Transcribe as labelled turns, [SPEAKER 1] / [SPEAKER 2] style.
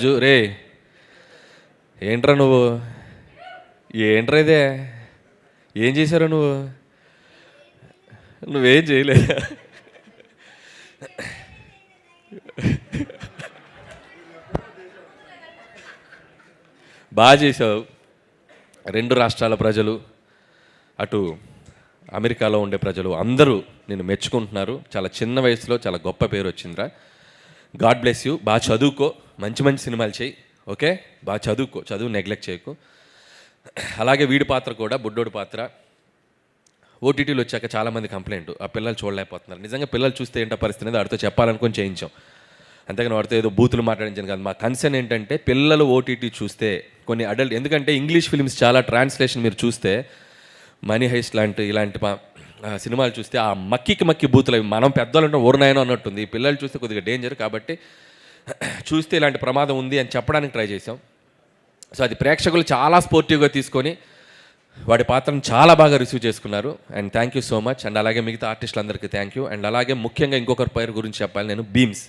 [SPEAKER 1] రాజు రే ఏంట్రా నువ్వు, ఏంట్రా ఇదే, ఏం చేశారు నువ్వేం చేయలే. బాగా చేసావు. 2 రాష్ట్రాల ప్రజలు, అటు అమెరికాలో ఉండే ప్రజలు అందరూ నేను మెచ్చుకుంటున్నారు. చాలా చిన్న వయసులో చాలా గొప్ప పేరు వచ్చిందిరా. God bless you. బాగా చదువుకో, మంచి మంచి సినిమాలు చేయి. ఓకే, బాగా చదువుకో, చదువు నెగ్లెక్ట్ చేయకు. అలాగే వీడి పాత్ర కూడా, బుడ్డోడి పాత్ర ఓటీటీలో వచ్చాక చాలామంది కంప్లైంట్, ఆ పిల్లలు చూడలేకపోతున్నారు. నిజంగా పిల్లలు చూస్తే ఏంటో పరిస్థితి అనేది వాడితో చెప్పాలనుకొని చేయించాం. అంతేగాని వాడితో ఏదో బూతులు మాట్లాడించాను కాదు. మా కన్సర్న్ ఏంటంటే పిల్లలు ఓటీటీ చూస్తే కొన్ని అడల్ట్, ఎందుకంటే ఇంగ్లీష్ ఫిల్మ్స్ చాలా ట్రాన్స్లేషన్ మీరు చూస్తే మనీ హైస్ట్ ఇలాంటి సినిమాలు చూస్తే ఆ మక్కి బూతులు అవి మనం పెద్దవాళ్ళు ఉంటాం ఊరినాయనో అన్నట్టుంది. ఈ పిల్లలు చూస్తే కొద్దిగా డేంజర్, కాబట్టి చూస్తే ఇలాంటి ప్రమాదం ఉంది అని చెప్పడానికి ట్రై చేసాం. సో అది ప్రేక్షకులు చాలా స్పోర్టివ్గా తీసుకొని వాడి పాత్రను చాలా బాగా రిసీవ్ చేసుకున్నారు. And thank you so much. And అలాగే మిగతా ఆర్టిస్టులందరికీ థ్యాంక్ యూ. అండ్ అలాగే ముఖ్యంగా ఇంకొకరి పేరు గురించి చెప్పాలి నేను, భీమ్స్.